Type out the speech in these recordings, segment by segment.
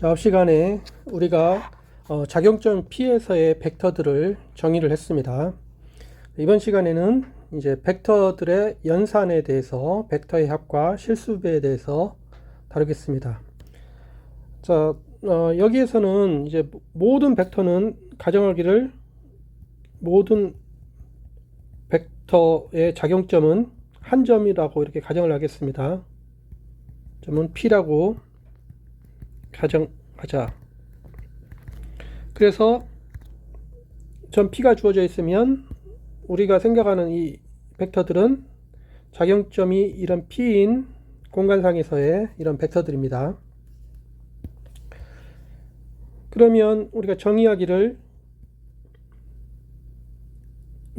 자, 앞 시간에 우리가 작용점 P에서의 벡터들을 정의를 했습니다. 이번 시간에는 이제 벡터들의 연산에 대해서, 벡터의 합과 실수배에 대해서 다루겠습니다. 자, 여기에서는 이제 모든 벡터는 가정하기를 모든 벡터의 작용점은 한 점이라고 이렇게 가정을 하겠습니다. 점은 P라고 가정하자. 그래서 점 P가 주어져 있으면 우리가 생각하는 이 벡터들은 작용점이 이런 P인 공간상에서의 이런 벡터들입니다. 그러면 우리가 정의하기를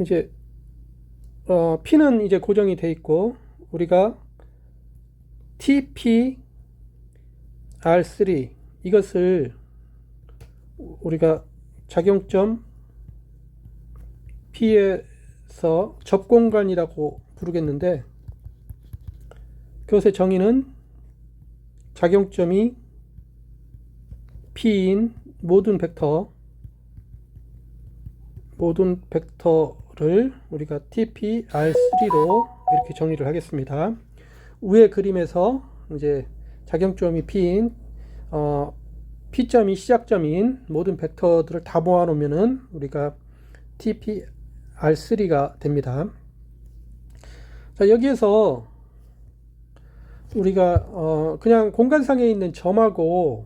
이제 P는 이제 고정이 돼 있고 우리가 TP R3 이것을 우리가 작용점 P에서 접공간이라고 부르겠는데 그것의 정의는 작용점이 P인 모든 벡터를 우리가 TP R3로 이렇게 정의를 하겠습니다. 위의 그림에서 이제 작용점이 P인 P점이 시작점인 모든 벡터들을 다 모아놓으면은 우리가 TP-R3가 됩니다. 자, 여기에서 우리가 그냥 공간상에 있는 점하고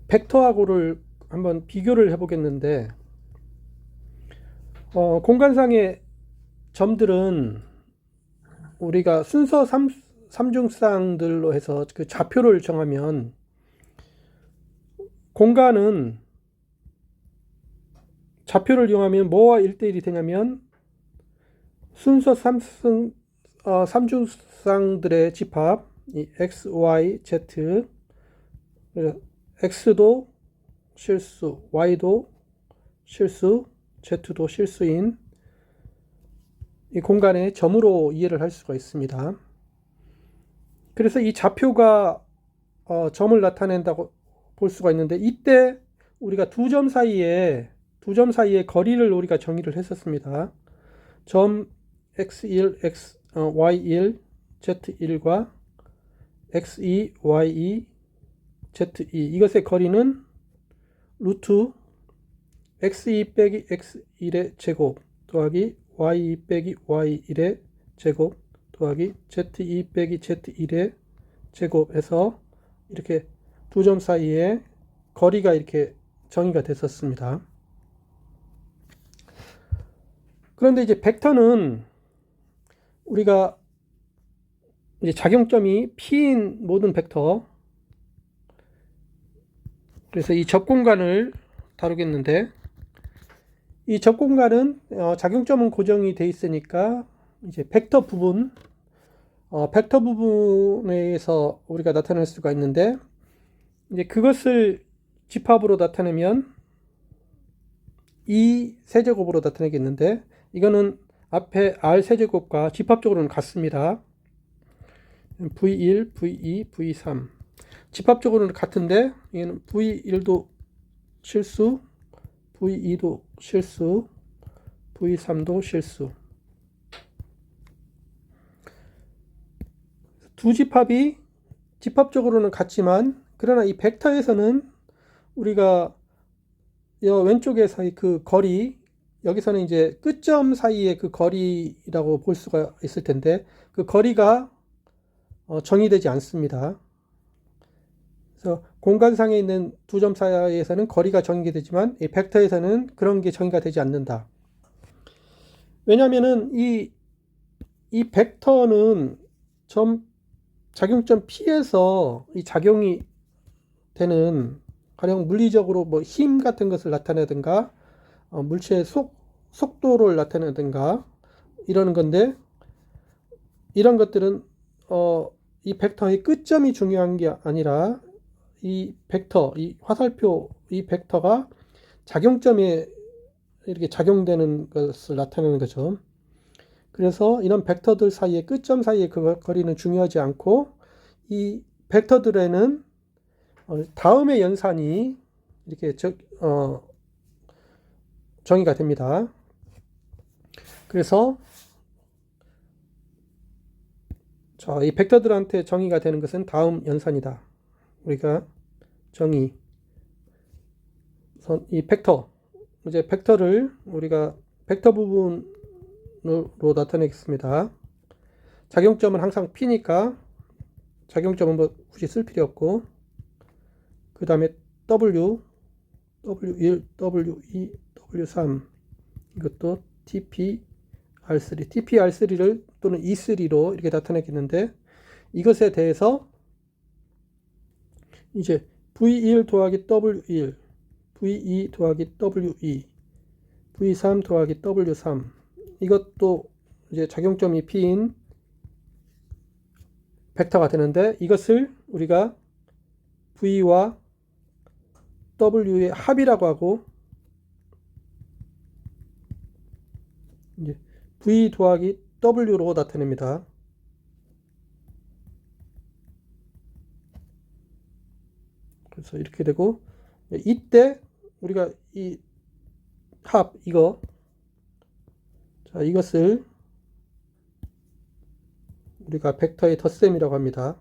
벡터하고를 한번 비교를 해보겠는데 공간상의 점들은 우리가 순서 삼중쌍들로 해서 그 좌표를 정하면 공간은 좌표를 이용하면 뭐와 1대1이 되냐면 순서 삼중쌍들의 집합 이 x, y, z x도 실수, y도 실수, z도 실수인 이 공간의 점으로 이해를 할 수가 있습니다. 그래서 이 좌표가 점을 나타낸다고 볼 수가 있는데 이때 우리가 두 점 사이에 거리를 우리가 정의를 했었습니다. 점 x1, y1, z1과 x2, y2, z2 이것의 거리는 루트 x2 빼기 x1의 제곱 더하기 y2 빼기 y1의 제곱 더하기 z2 빼기 z1의 제곱에서 이렇게 두 점 사이에 거리가 이렇게 정의가 됐었습니다. 그런데 이제 벡터는 우리가 이제 작용점이 P인 모든 벡터 그래서 이 접공간을 다루겠는데 이 접공간은 작용점은 고정이 돼 있으니까 이제 벡터 부분에서 우리가 나타낼 수가 있는데 이제 그것을 집합으로 나타내면 E 세제곱으로 나타내겠는데 이거는 앞에 R 세제곱과 집합적으로는 같습니다. V1, V2, V3 집합적으로는 같은데 이거는 V1도 실수, V2도 실수, V3도 실수. 두 집합이 집합적으로는 같지만 그러나 이 벡터에서는 우리가 왼쪽에서의 그 거리 여기서는 이제 끝점 사이의 그 거리라고 볼 수가 있을 텐데 그 거리가 정의되지 않습니다. 그래서 공간상에 있는 두 점 사이에서는 거리가 정의되지만 이 벡터에서는 그런 게 정의가 되지 않는다. 왜냐하면은 이 벡터는 작용점 P에서 이 작용이 되는 가령 물리적으로 뭐 힘 같은 것을 나타내든가 물체의 속도를 나타내든가 이러는 건데 이런 것들은 이 벡터의 끝점이 중요한 게 아니라 이 벡터, 이 화살표 이 벡터가 작용점에 이렇게 작용되는 것을 나타내는 거죠. 그래서 이런 벡터들 사이의 끝점 사이의 그 거리는 중요하지 않고 이 벡터들에는 다음의 연산이 이렇게 정의가 됩니다. 그래서 자, 이 벡터들한테 정의가 되는 것은 다음 연산이다. 우리가 정의 이 벡터 이제 벡터를 우리가 벡터 부분으로 나타내겠습니다. 작용점은 항상 P니까 작용점은 뭐 굳이 쓸 필요 없고, 그 다음에 W, W1, W2, W3 이것도 TP, R3, TP, R3를 또는 E3로 이렇게 나타내겠는데, 이것에 대해서 이제 V1 더하기 W1, V2 더하기 W2, V3 더하기 W3 이것도 이제 작용점이 P인 벡터가 되는데, 이것을 우리가 V와 W의 합이라고 하고, 이제 V 더하기 W로 나타냅니다. 그래서 이렇게 되고, 이때 우리가 이 합 이것을 우리가 벡터의 덧셈이라고 합니다.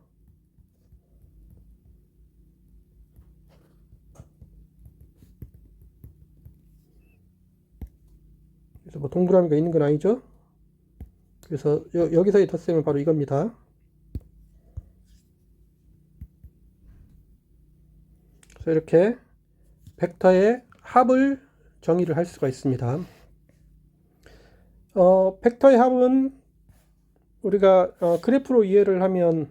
그래서 뭐 동그라미가 있는 건 아니죠. 그래서 여기서의 덧셈은 바로 이겁니다. 그래서 이렇게 벡터의 합을 정의를 할 수가 있습니다. 벡터의 합은 우리가 그래프로 이해를 하면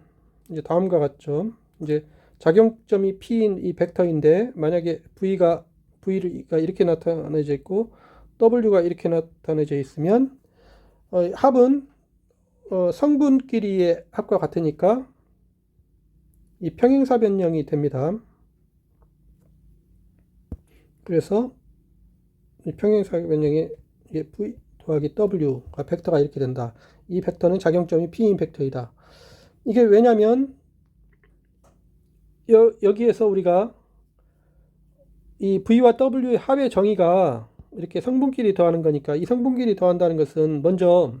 이제 다음과 같죠. 이제 작용점이 P인 이 벡터인데, 만약에 V가 이렇게 나타내져 있고 W가 이렇게 나타내져 있으면 합은 성분끼리의 합과 같으니까 이 평행사 변형이 됩니다. 그래서 이 평행사 변형에 V 더하기 W가 벡터가 이렇게 된다. 이 벡터는 작용점이 P인 벡터이다. 이게 왜냐면 여기에서 우리가 이 V와 W의 합의 정의가 이렇게 성분끼리 더하는 거니까, 이 성분끼리 더한다는 것은 먼저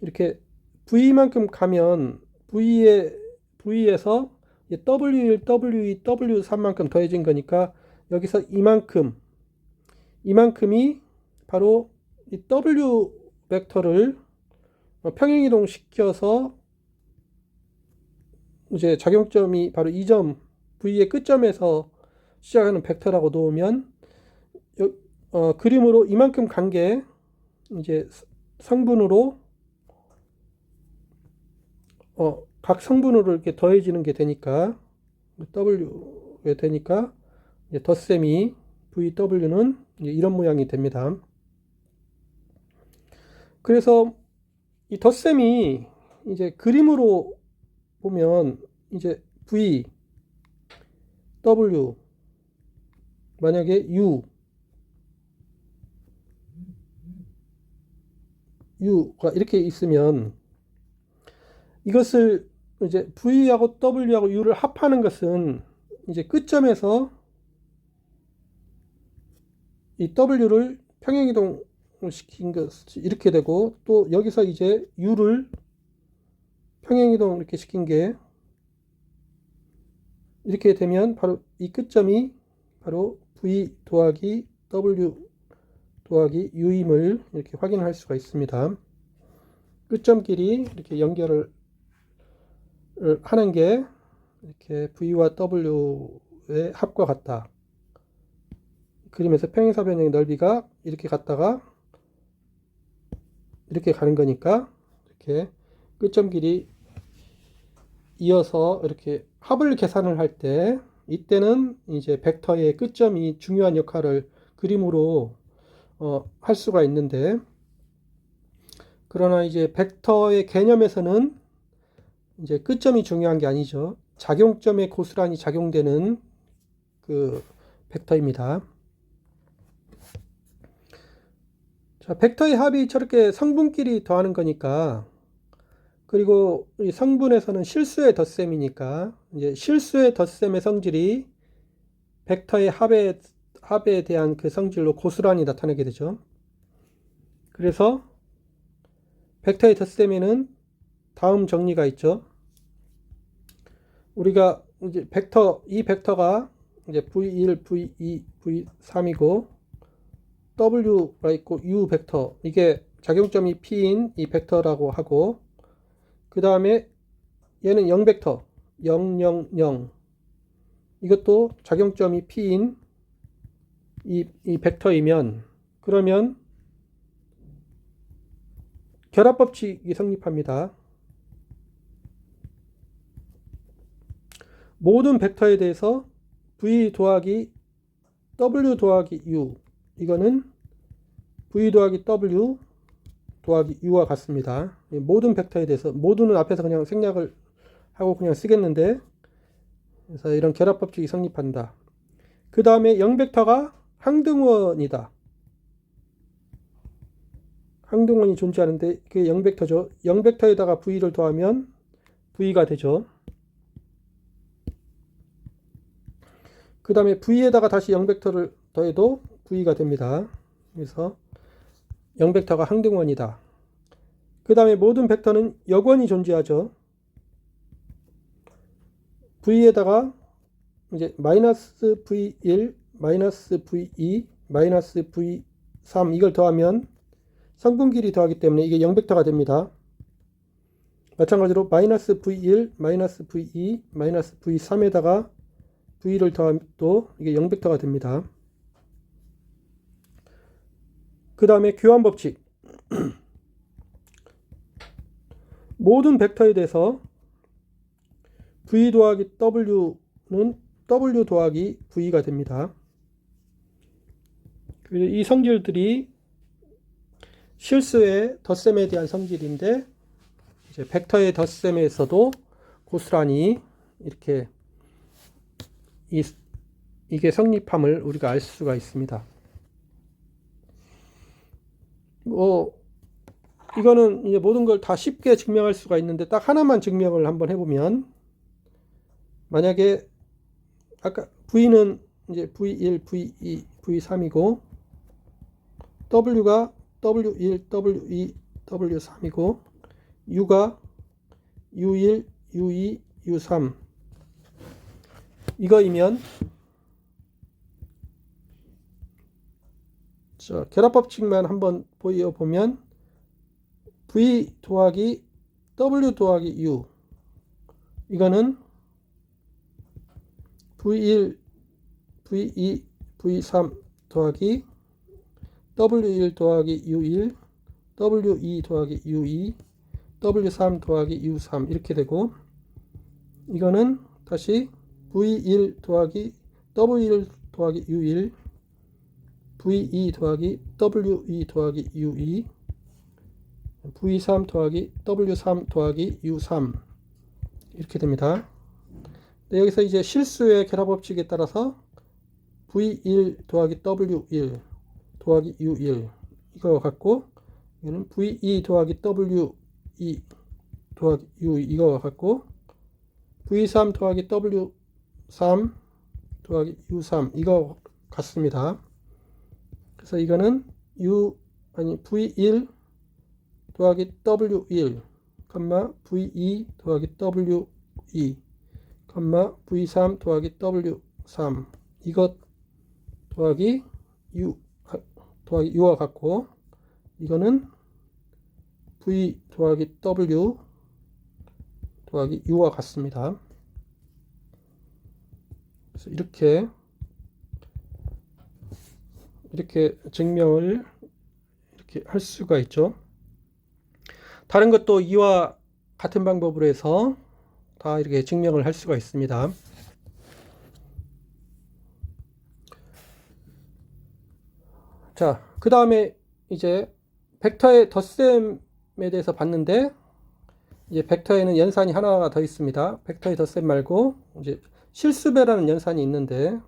이렇게 V만큼 가면 V에서 W1, W2, W3만큼 더해진 거니까, 여기서 이만큼이 바로 이 W 벡터를 평행이동 시켜서 이제 작용점이 바로 이 점 V의 끝점에서 시작하는 벡터라고 놓으면, 그림으로 이만큼 간 게 이제 성분으로 각 성분으로 이렇게 더해지는 게 되니까, W에 되니까 이제 덧셈이 VW는 이런 모양이 됩니다. 그래서 이 덧셈이 이제 그림으로 보면 이제 V, W, 만약에 U가 이렇게 있으면, 이것을 이제 V하고 W하고 U를 합하는 것은 이제 끝점에서 이 W를 평행이동 시킨 것이 이렇게 되고, 또 여기서 이제 U를 평행이동 이렇게 시킨 게 이렇게 되면, 바로 이 끝점이 바로 V 더하기 W 더하기 U임을 이렇게 확인할 수가 있습니다. 끝점끼리 이렇게 연결을 하는 게 이렇게 V와 W의 합과 같다. 그림에서 평행사 변형의 넓이가 이렇게 갔다가 이렇게 가는 거니까, 이렇게 끝점 길이 이어서 이렇게 합을 계산을 할 때, 이때는 이제 벡터의 끝점이 중요한 역할을 그림으로 할 수가 있는데, 그러나 이제 벡터의 개념에서는 이제 끝점이 중요한 게 아니죠. 작용점에 고스란히 작용되는 그 벡터입니다. 자, 벡터의 합이 저렇게 성분끼리 더하는 거니까, 그리고 이 성분에서는 실수의 덧셈이니까 이제 실수의 덧셈의 성질이 벡터의 합에 대한 그 성질로 고스란히 나타나게 되죠. 그래서 벡터의 덧셈에는 다음 정리가 있죠. 우리가 이제 이 벡터가 이제 V1, V2, V3이고 W가 있고 U 벡터, 이게 작용점이 P인 이 벡터라고 하고, 그 다음에 얘는 0 벡터 0, 0, 0, 이것도 작용점이 P인 이 벡터이면, 그러면 결합법칙이 성립합니다. 모든 벡터에 대해서 V 더하기 W 더하기 U, 이거는 V 더하기 W 더하기 U와 같습니다. 모든 벡터에 대해서, 모두는 앞에서 그냥 생략을 하고 그냥 쓰겠는데, 그래서 이런 결합법칙이 성립한다. 그 다음에 0벡터가 항등원이다. 항등원이 존재하는데 그게 0벡터죠. 0벡터에다가 V를 더하면 V가 되죠. 그 다음에 V에다가 다시 0벡터를 더해도 V가 됩니다. 그래서 0벡터가 항등원이다. 그 다음에 모든 벡터는 역원이 존재하죠. V에다가 이제 마이너스 V1, 마이너스 V2, 마이너스 V3 이걸 더하면 성분끼리 더하기 때문에 이게 0벡터가 됩니다. 마찬가지로 마이너스 V1, 마이너스 V2, 마이너스 V3에다가 V를 더해도 이게 0벡터가 됩니다. 그 다음에 교환법칙. 모든 벡터에 대해서 V 더하기 W는 W 더하기 V가 됩니다. 이 성질들이 실수의 덧셈에 대한 성질인데, 이제 벡터의 덧셈에서도 고스란히 이렇게 이게 성립함을 우리가 알 수가 있습니다. 이거는 이제 모든 걸 다 쉽게 증명할 수가 있는데, 딱 하나만 증명을 한번 해보면, 만약에 아까 V는 이제 V1, V2, V3이고 W가 W1, W2, W3이고 U가 U1, U2, U3 이거이면, 자, 결합법칙만 한번 보여보면 V 더하기 W 더하기 U, 이거는 V1, V2, V3 더하기 W1 더하기 U1, W2 더하기 U2, W3 더하기 U3 이렇게 되고, 이거는 다시 V1 더하기 W1 더하기 U1, V2 더하기 W2 더하기 U2, V3 더하기 W3 더하기 U3 이렇게 됩니다. 네, 여기서 이제 실수의 결합법칙에 따라서 V1 더하기 W1 더하기 U1 이거 같고, 이거는 V2 더하기 W2 더하기 U2 이거 같고, V3 더하기 W3 더하기 U3 이거 같습니다. 그래서 이거는 V1 더하기 W1, V2 더하기 W2, V3 더하기 W3 이것 더하기 U와 같고, 이거는 V 더하기 W 더하기 U와 같습니다. 그래서 이렇게 증명을 이렇게 할 수가 있죠. 다른 것도 이와 같은 방법으로 해서 다 이렇게 증명을 할 수가 있습니다. 자, 그 다음에 이제 벡터의 덧셈에 대해서 봤는데, 이제 벡터에는 연산이 하나가 더 있습니다. 벡터의 덧셈 말고 이제 실수배라는 연산이 있는데,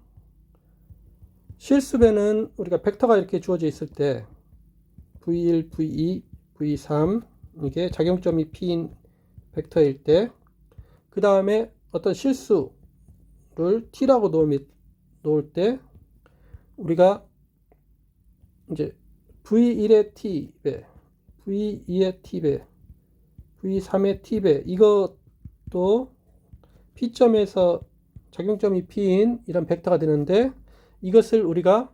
실수배는 우리가 벡터가 이렇게 주어져 있을 때 V1, V2, V3 이게 작용점이 P인 벡터일 때, 그 다음에 어떤 실수를 t라고 놓을 때 우리가 이제 v1의 t배, v2의 t배, v3의 t배, 이것도 p점에서 작용점이 p인 이런 벡터가 되는데, 이것을 우리가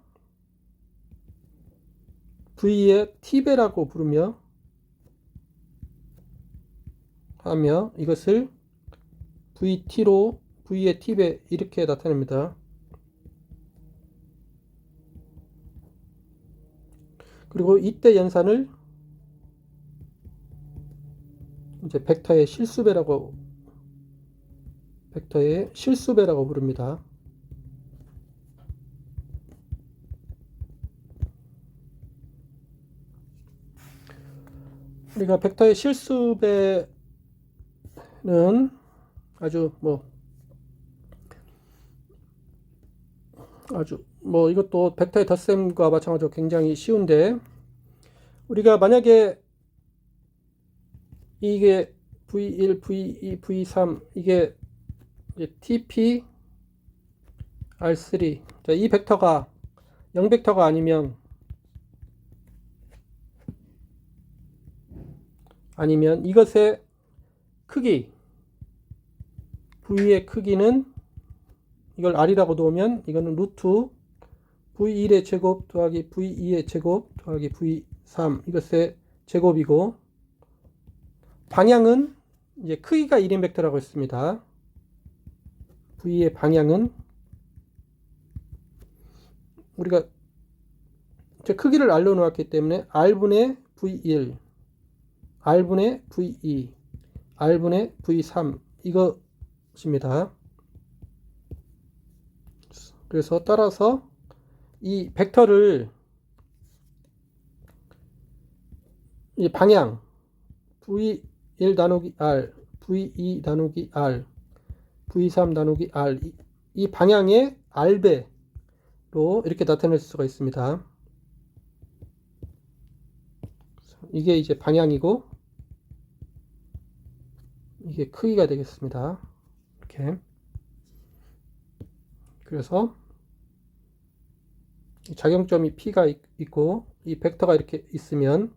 v의 t배라고 부르며 하며 이것을 vt로 v의 t배 이렇게 나타냅니다. 그리고 이때 연산을 이제 벡터의 실수배라고 부릅니다. 우리가 벡터의 실수배는 아주 이것도 벡터의 덧셈과 마찬가지로 굉장히 쉬운데, 우리가 만약에 이게 v1, v2, v3 이게 tp r3, 자, 이 벡터가 0벡터가 아니면 이것의 크기, v의 크기는 이걸 r이라고 놓으면 이거는 루트 v1의 제곱 더하기 v2의 제곱 더하기 v3 이것의 제곱이고, 방향은 이제 크기가 1인 벡터라고 했습니다. v의 방향은 우리가 크기를 r로 놓았기 때문에 r분의 v1, r분의 v2, r분의 v3 이것입니다. 그래서 따라서 이 벡터를 이 방향 v1 나누기 r, v2 나누기 r, v3 나누기 r 이 방향의 r배로 이렇게 나타낼 수가 있습니다. 이게 이제 방향이고 이게 크기가 되겠습니다. 이렇게. 그래서 작용점이 P가 있고 이 벡터가 이렇게 있으면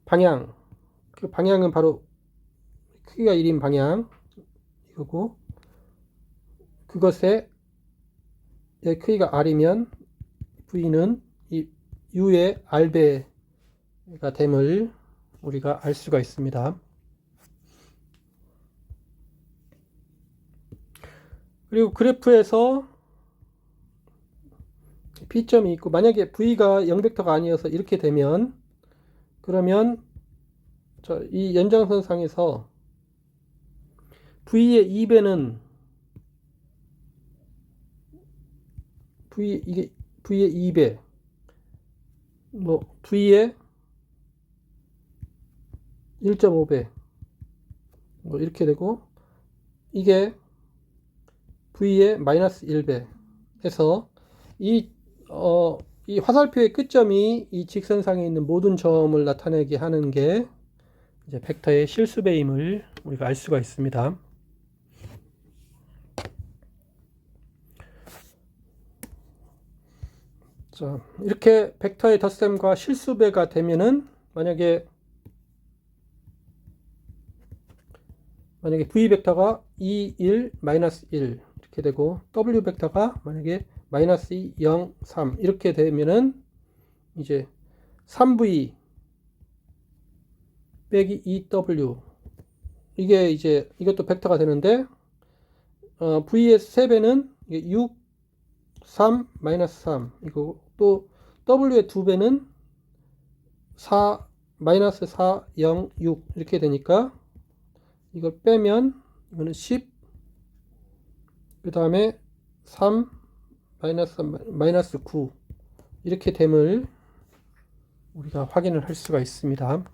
방향, 그 방향은 바로 크기가 1인 방향 이거고, 그것의 크기가 R이면 V는 이 U의 R배가 됨을 우리가 알 수가 있습니다. 그리고 그래프에서 P점이 있고, 만약에 V가 0벡터가 아니어서 이렇게 되면, 그러면 이 연장선상에서 V의 2배는 V의 2배, V의 1.5배 이렇게 되고, 이게 V의 마이너스 1배 해서 이 화살표의 끝점이 이 직선상에 있는 모든 점을 나타내게 하는 게 이제 벡터의 실수배임을 우리가 알 수가 있습니다. 자, 이렇게 벡터의 덧셈과 실수배가 되면은 만약에 V 벡터가 2, 1, 마이너스 1 이렇게 되고, W 벡터가 만약에 마이너스 2, 0, 3 이렇게 되면은 이제 3V 빼기 2W 이게 이제 이것도 벡터가 되는데, V의 3배는 6, 3, 마이너스 3 이거, 또 W의 2배는 4, 마이너스 4, 0, 6 이렇게 되니까 이걸 빼면 이거는 10, 그 다음에 3, 마이너스 9 이렇게 됨을 우리가 확인을 할 수가 있습니다.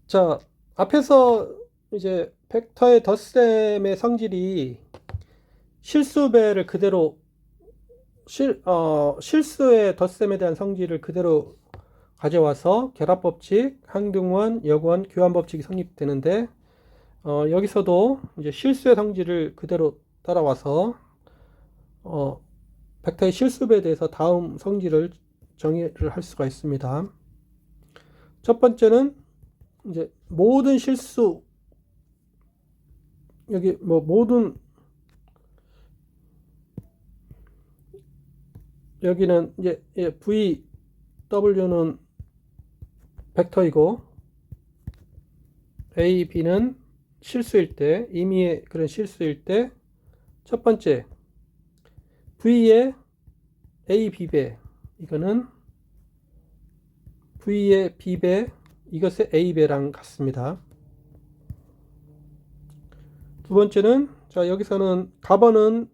자, 앞에서 이제 벡터의 덧셈의 성질이 실수배를 그대로 실수의 덧셈에 대한 성질을 그대로 가져와서 결합법칙, 항등원, 역원, 교환법칙이 성립되는데 여기서도 이제 실수의 성질을 그대로 따라와서 벡터의 실수배에 대해서 다음 성질을 정의를 할 수가 있습니다. 첫 번째는 이제 모든 실수, 여기 뭐 모든, 여기는 이제 VW는 벡터이고 A, B는 실수일 때, 임의의 그런 실수일 때, 첫 번째 V의 A, B배, 이거는 V의 B배, 이것의 A배랑 같습니다. 두 번째는, 자, 여기서는 가번은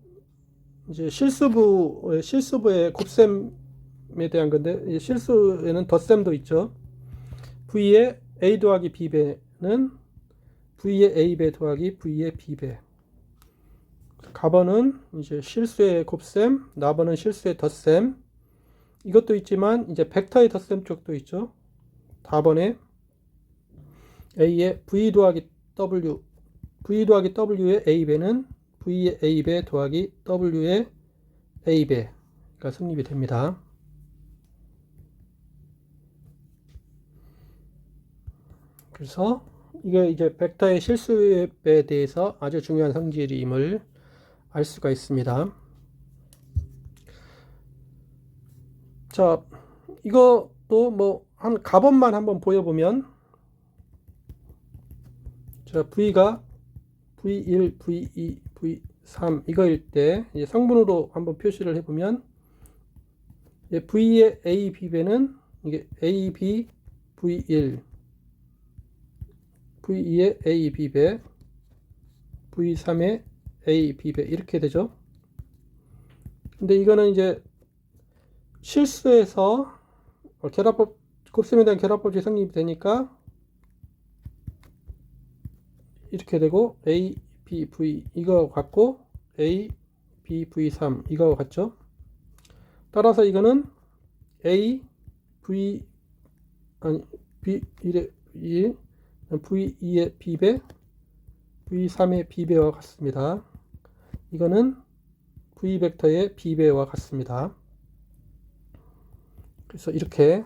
이제 실수부의 곱셈에 대한 건데, 실수에는 덧셈도 있죠. V의 A 더하기 B배는 V의 A배 더하기 V의 B배. 가번은 이제 실수의 곱셈, 나번은 실수의 덧셈. 이것도 있지만 이제 벡터의 덧셈 쪽도 있죠. 다번에 A의 V 더하기 W, V 더하기 W의 A배는 V의 A배 더하기 W의 A배가 성립이 됩니다. 그래서 이게 이제 벡터의 실수배에 대해서 아주 중요한 성질임을 알 수가 있습니다. 자, 이것도 뭐 한 가번만 한번 보여보면, 자, V가 V1, V2, V3 이거일 때 이제 성분으로 한번 표시를 해보면, V의 A, B배는 이게 A, B, V1, V2의 A, B배, V3의 A, B배 이렇게 되죠. 근데 이거는 이제 실수에서 곱셈에 대한 결합법이 성립이 되니까 이렇게 되고 A, B, V 이거 같고 A, B, V3 이거 같죠. 따라서 이거는 A, V 아니 B1의 1, V2의 B배, V3의 B배와 같습니다. 이거는 V 벡터의 B배와 같습니다. 그래서 이렇게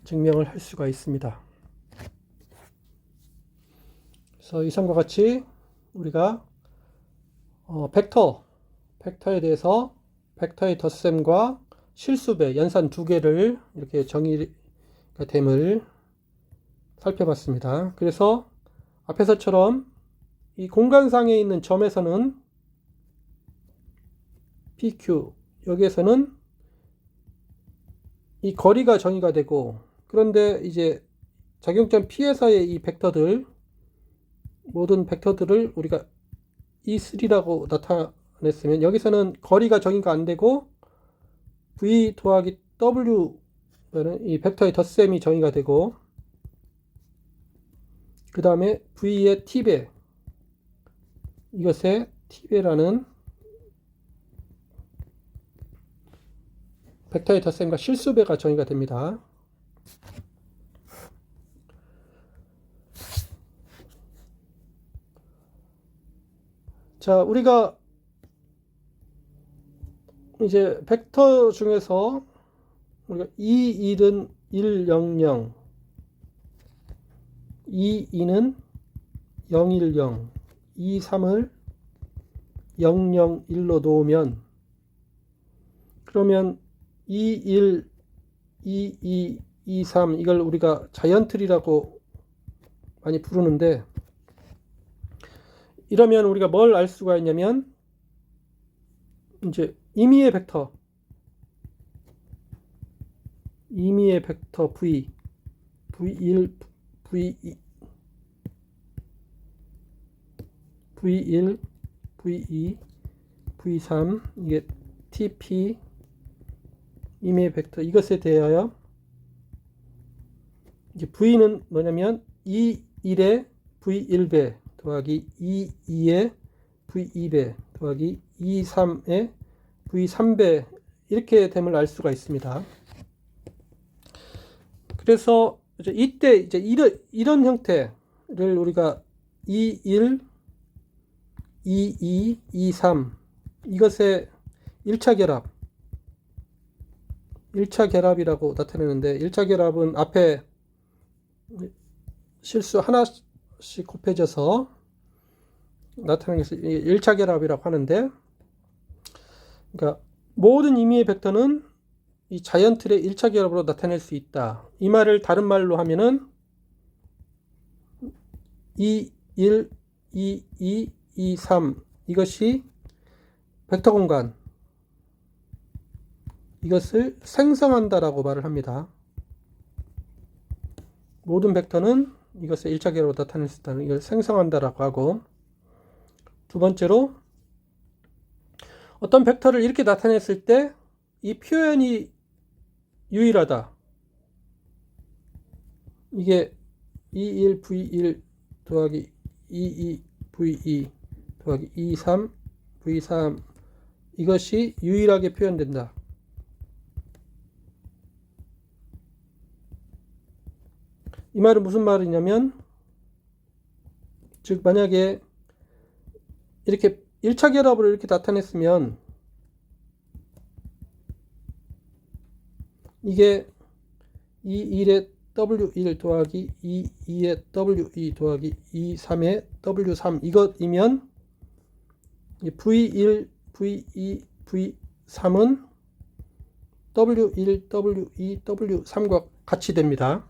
증명을 할 수가 있습니다. 그래서 이상과 같이 우리가 벡터에 대해서 벡터의 덧셈과 실수배, 연산 두 개를 이렇게 정의가 됨을 살펴봤습니다. 그래서 앞에서처럼 이 공간상에 있는 점에서는 PQ, 여기에서는 이 거리가 정의가 되고, 그런데 이제 작용점 P에서의 이 벡터들, 모든 벡터들을 우리가 E3라고 나타냈으면 여기서는 거리가 정의가 안 되고 V 더하기 W 이 벡터의 덧셈이 정의가 되고, 그 다음에 V의 T배, 이것의 T배라는 벡터의 덧셈과 실수배가 정의가 됩니다. 자, 우리가 이제 벡터 중에서 우리가 2, 1은 1, 0, 0, 2, 2는 0, 1, 0, 2, 3을 0, 0, 1로 놓으면, 그러면 2, 1, 2, 2, 2, 3 이걸 우리가 자연틀이라고 많이 부르는데, 이러면 우리가 뭘 알 수가 있냐면 이제 임의의 벡터 V, V1, V2, V1, V2, V3 이게 TP 임의의 벡터, 이것에 대하여 이제 V는 뭐냐면 E1의 V1배 더하기 E2의 V2배 더하기 E3의 V3배 이렇게 됨을 알 수가 있습니다. 그래서 이때 이제 이런 형태를 우리가 21, 22, 23 이것의 1차 결합이라고 나타내는데 1차 결합은 앞에 실수 하나씩 곱해져서 나타내는 것을 1차 결합이라고 하는데, 그러니까 모든 임의의 벡터는 이 자연틀의 1차 결합으로 나타낼 수 있다. 이 말을 다른 말로 하면은 2, 1, 2, 2, 2, 3 이것이 벡터 공간, 이것을 생성한다라고 말을 합니다. 모든 벡터는 이것을 1차 결합으로 나타낼 수 있다는, 이걸 생성한다라고 하고, 두 번째로 어떤 벡터를 이렇게 나타냈을 때 이 표현이 유일하다. 이게 21v1 더하기 22v2 더하기 23v3 이것이 유일하게 표현된다. 이 말은 무슨 말이냐면, 즉 만약에 이렇게 1차 결합으로 이렇게 나타냈으면 이게 21의 W1 더하기 22의 W2 더하기 23의 W3 이것이면 V1, V2, V3은 W1, W2, W3과 같이 됩니다.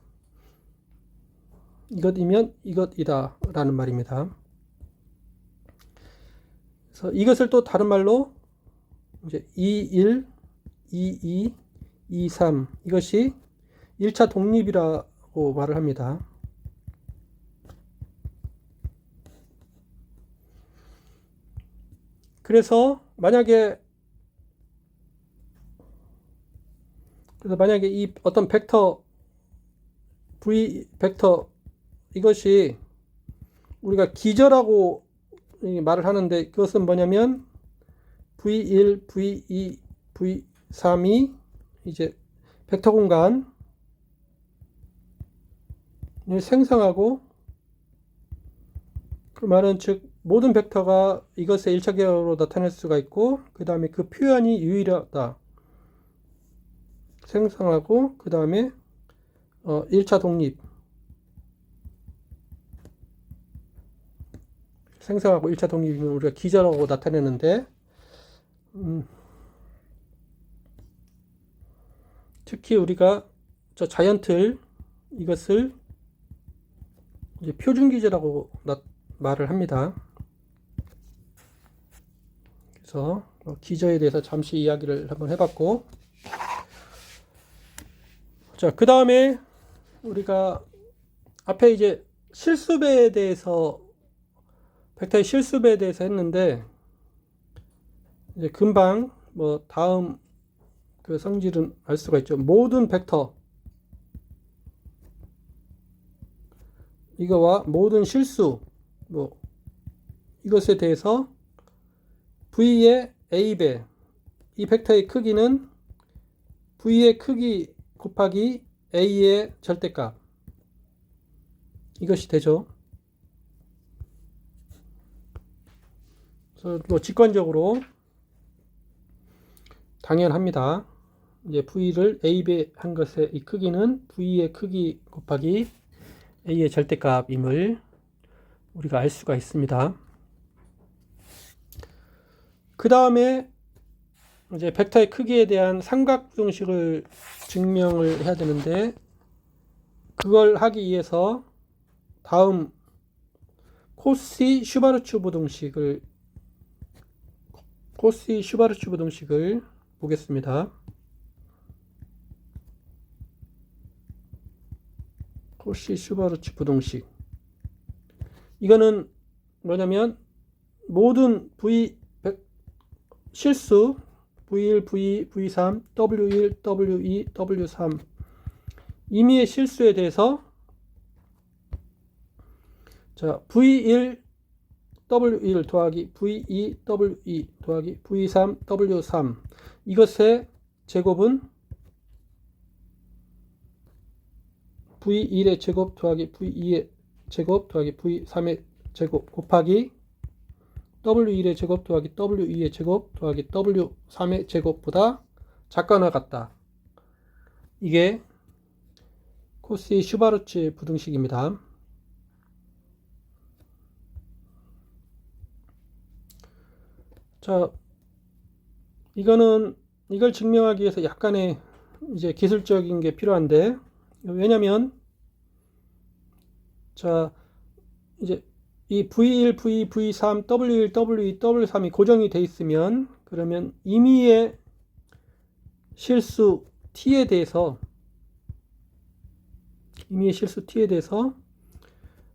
이것이면 이것이다 라는 말입니다. 그래서 이것을 또 다른 말로 이제 21, 22, 23 이것이 1차 독립이라고 말을 합니다. 그래서 만약에 이 어떤 벡터 V 벡터 이것이 우리가 기저라고 말을 하는데, 그것은 뭐냐면 V1, V2, V3이 이제 벡터 공간을 생성하고, 그 말은 즉 모든 벡터가 이것의 1차 결합으로 나타낼 수가 있고, 그 다음에 그 표현이 유일하다. 생성하고 그 다음에 1차 독립, 생성하고 1차 독립이면 우리가 기저라고 나타내는데, 특히 우리가 저 자연틀 이것을 이제 표준 기저라고 말을 합니다. 그래서 기저에 대해서 잠시 이야기를 한번 해봤고, 자, 그 다음에 우리가 앞에 이제 실수배에 대해서, 벡터의 실수배에 대해서 했는데, 이제 금방 뭐 다음 그 성질은 알 수가 있죠. 모든 벡터 이거와 모든 실수 뭐 이것에 대해서 V의 A배, 이 벡터의 크기는 V의 크기 곱하기 A의 절대값, 이것이 되죠. 그래서 뭐 직관적으로 당연합니다. 이제 V를 A배 한 것의 이 크기는 V의 크기 곱하기 A의 절대값임을 우리가 알 수가 있습니다. 그 다음에 이제 벡터의 크기에 대한 삼각부등식을 증명을 해야 되는데, 그걸 하기 위해서 다음 코시 슈바르츠 부등식을 보겠습니다. 코시 슈바르츠 부등식, 이거는 뭐냐면 모든 V 실수 V1, V2, V3, W1, W2, W3 임의의 실수에 대해서, 자, V1 W1 더하기 V2 W2 더하기 V3 W3 이것의 제곱은 V1의 제곱 더하기 V2의 제곱 더하기 V3의 제곱 곱하기 W1의 제곱 더하기 W2의 제곱 더하기 W3의 제곱보다 작거나 같다. 이게 코시 슈바르츠 부등식입니다. 자, 이걸 증명하기 위해서 약간의 이제 기술적인 게 필요한데, 왜냐면 자, 이제 이 V1, V2, V3, W1, W2, W3이 고정이 돼 있으면, 그러면 임의의 실수 T에 대해서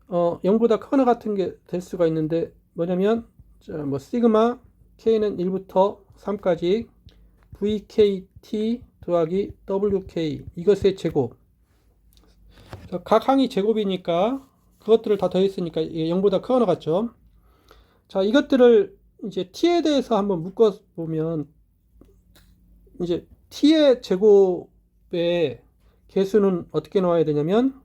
0보다 크거나 같은 게 될 수가 있는데, 뭐냐면 뭐 시그마 K는 1부터 3까지 VKT 더하기 WK 이것의 제곱, 각 항이 제곱이니까 그것들을 다 더했으니까 이게 0보다 크거나 같죠. 자, 이것들을 이제 T에 대해서 한번 묶어 보면, 이제 T의 제곱의 개수는 어떻게 나와야 되냐면,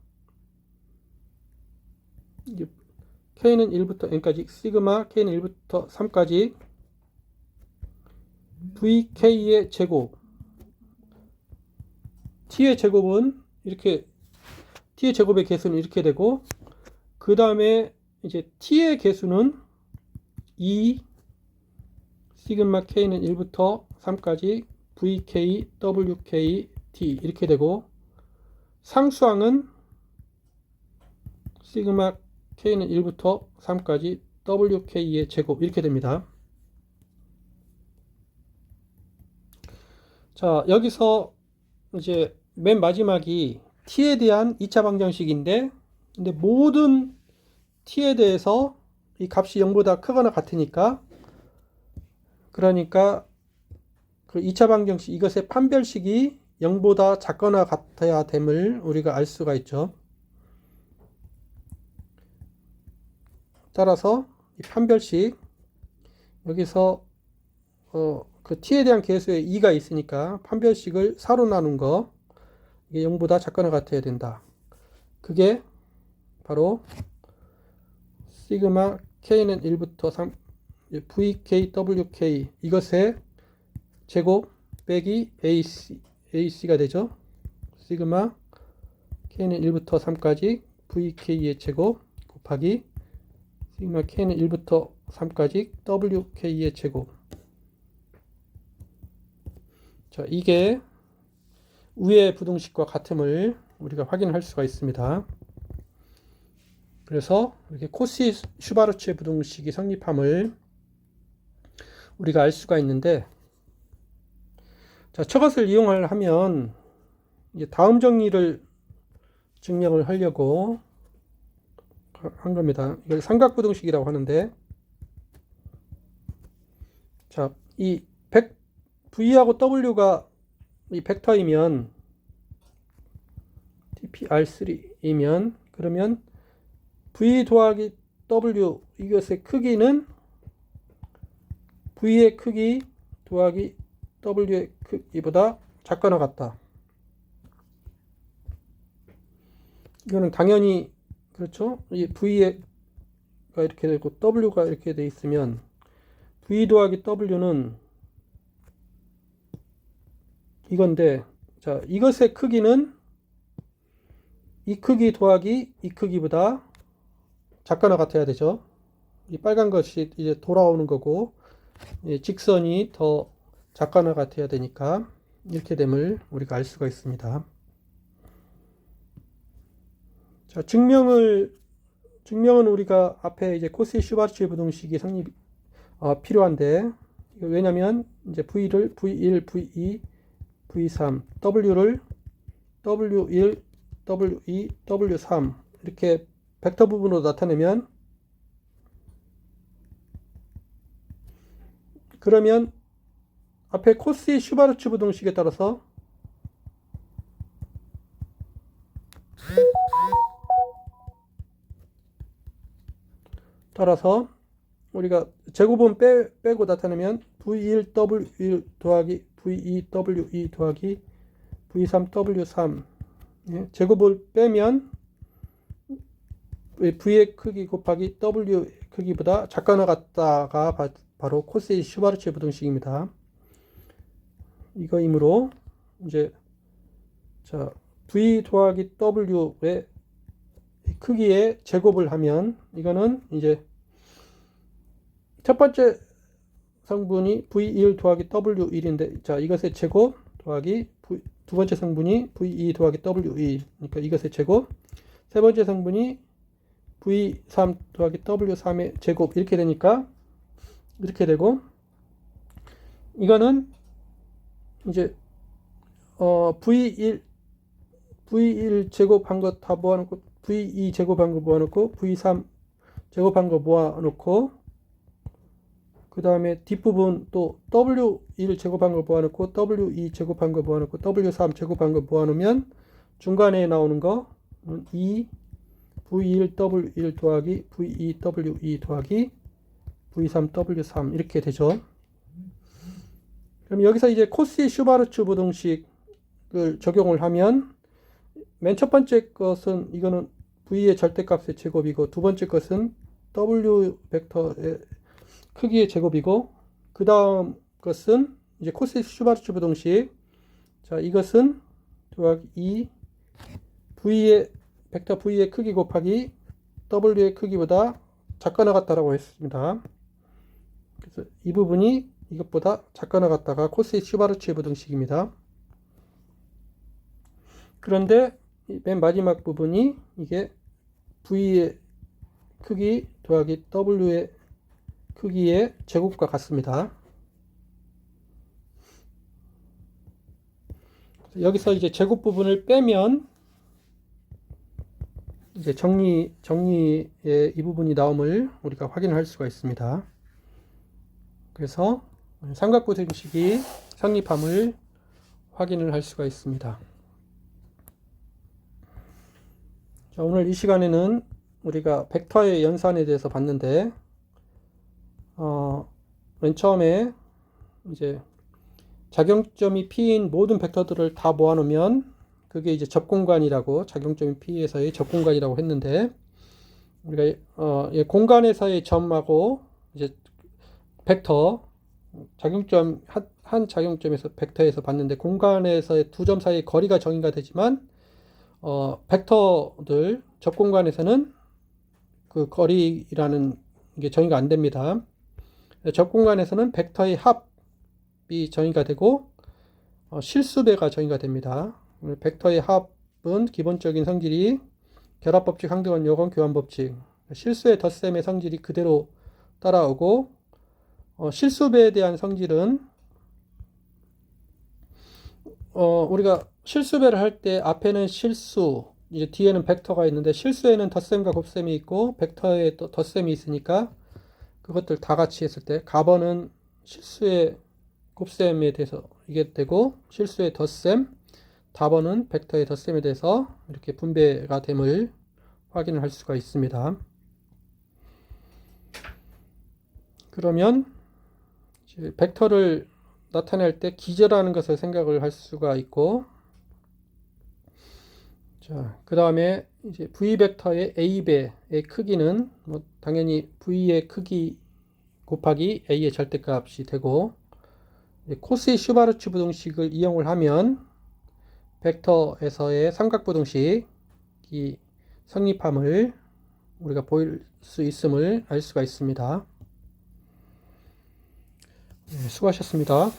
K는 1부터 N까지 시그마 K는 1부터 3까지 VK의 제곱, T의 제곱은 이렇게, T의 제곱의 개수는 이렇게 되고, 그 다음에 이제 T의 개수는 2 시그마 K는 1부터 3까지 VK, WK, T 이렇게 되고, 상수항은 시그마 K는 1부터 3까지 WK의 제곱 이렇게 됩니다. 자, 여기서 이제 맨 마지막이 T에 대한 2차 방정식인데, 근데 모든 T에 대해서 이 값이 0보다 크거나 같으니까, 그러니까 그 2차 방정식 이것의 판별식이 0보다 작거나 같아야 됨을 우리가 알 수가 있죠. 따라서 이 판별식, 여기서 그 T에 대한 개수에 2가 있으니까 판별식을 4로 나눈 거, 이게 0보다 작거나 같아야 된다. 그게 바로 시그마 K는 1부터 3 VK, WK 이것의 제곱 빼기 AC가 되죠. 시그마 K는 1부터 3까지 VK의 제곱 곱하기 시그마 K는 1부터 3까지 WK의 제곱. 자, 이게 위의 부등식과 같음을 우리가 확인할 수가 있습니다. 그래서 이렇게 코시 슈바르츠 부등식이 성립함을 우리가 알 수가 있는데, 자, 저것을 이용을 하면 이제 다음 정리를 증명을 하려고 한 겁니다. 이걸 삼각부등식이라고 하는데, 자, 이 V하고 W가 이 벡터이면 TPR3이면, 그러면 V 더하기 W 이것의 크기는 V의 크기 더하기 W의 크기보다 작거나 같다. 이거는 당연히 그렇죠. 이 V가 이렇게 되고 W가 이렇게 돼 있으면 V 더하기 W는 이건데, 자, 이것의 크기는 이 크기 더하기 이 크기보다 작거나 같아야 되죠. 이 빨간 것이 이제 돌아오는 거고, 직선이 더 작거나 같아야 되니까 이렇게 됨을 우리가 알 수가 있습니다. 자, 증명은 우리가 앞에 이제 코시 슈바르츠 부등식이 성립 필요한데, 왜냐면 이제 V를 V1, V2, V3, W를 W1, W2, W3 이렇게 벡터 부분으로 나타내면, 그러면 앞에 코시 슈바르츠 부등식에 따라서 우리가 제곱은 빼고 나타내면 V1, W1 더하기 V2WE 더하기 V3W3 예, 제곱을 빼면 V의 크기 곱하기 W 크기보다 작거나 같다가 바로 코스의 슈바르츠 부등식입니다. 이거이므로 이제 자 V 더하기 W의 크기의 제곱을 하면 이거는 이제 첫 번째 성분이 V1 더하기 W1인데 자 이것의 제곱 더하기 두 번째 성분이 V2 더하기 W2 그러니까 이것의 제곱 세 번째 성분이 V3 더하기 W3의 제곱 이렇게 되니까 이렇게 되고 이거는 이제 V1 제곱한 것 다 모아놓고 V2 제곱한 거 모아놓고 V3 제곱한 거 모아놓고 그 다음에 뒷부분 또 W1 제곱한 거 모아놓고 W2 제곱한 거 모아놓고 W3 제곱한 거 모아놓으면 중간에 나오는 거 2 V1W1 더하기 V2W2 더하기 V3W3 이렇게 되죠. 그럼 여기서 이제 코시 슈바르츠 부등식을 적용을 하면 맨 첫 번째 것은 이거는 V의 절대값의 제곱이고 두 번째 것은 W 벡터의 크기의 제곱이고 그 다음 것은 이제 코시 슈바르츠 부등식 자 이것은 더하기 2 V의 벡터 V의 크기 곱하기 W의 크기보다 작거나 같다라고 했습니다. 그래서 이 부분이 이것보다 작거나 같다가 코시 슈바르츠 부등식입니다. 그런데 맨 마지막 부분이 이게 V의 크기 더하기 W의 크기의 제곱과 같습니다. 여기서 이제 제곱 부분을 빼면 이제 정리의 이 부분이 나옴을 우리가 확인할 수가 있습니다. 그래서 삼각부등식이 성립함을 확인을 할 수가 있습니다. 자, 오늘 이 시간에는 우리가 벡터의 연산에 대해서 봤는데 맨 처음에 이제 작용점이 P인 모든 벡터들을 다 모아놓으면 그게 이제 접공간이라고 작용점이 P에서의 접공간이라고 했는데 우리가 공간에서의 점하고 이제 벡터 작용점 한 작용점에서 벡터에서 봤는데 공간에서의 두 점 사이의 거리가 정의가 되지만 벡터들 접공간에서는 그 거리라는 게 정의가 안 됩니다. 접공간에서는 벡터의 합이 정의가 되고 실수배가 정의가 됩니다. 벡터의 합은 기본적인 성질이 결합법칙, 항등원, 여건, 교환법칙. 실수의 덧셈의 성질이 그대로 따라오고 실수배에 대한 성질은 우리가 실수배를 할 때 앞에는 실수, 이제 뒤에는 벡터가 있는데 실수에는 덧셈과 곱셈이 있고 벡터에 또 덧셈이 있으니까 그것들 다 같이 했을 때 가번은 실수의 곱셈에 대해서 이게 되고 실수의 덧셈, 답번은 벡터의 덧셈에 대해서 이렇게 분배가 됨을 확인을 할 수가 있습니다. 그러면 이제 벡터를 나타낼 때 기저라는 것을 생각을 할 수가 있고 자, 그 다음에 이제 V 벡터의 A배의 크기는 뭐 당연히 V의 크기 곱하기 A의 절대값이 되고 코시 슈바르츠 부등식을 이용을 하면 벡터에서의 삼각부등식이 성립함을 우리가 보일 수 있음을 알 수가 있습니다. 네, 수고하셨습니다.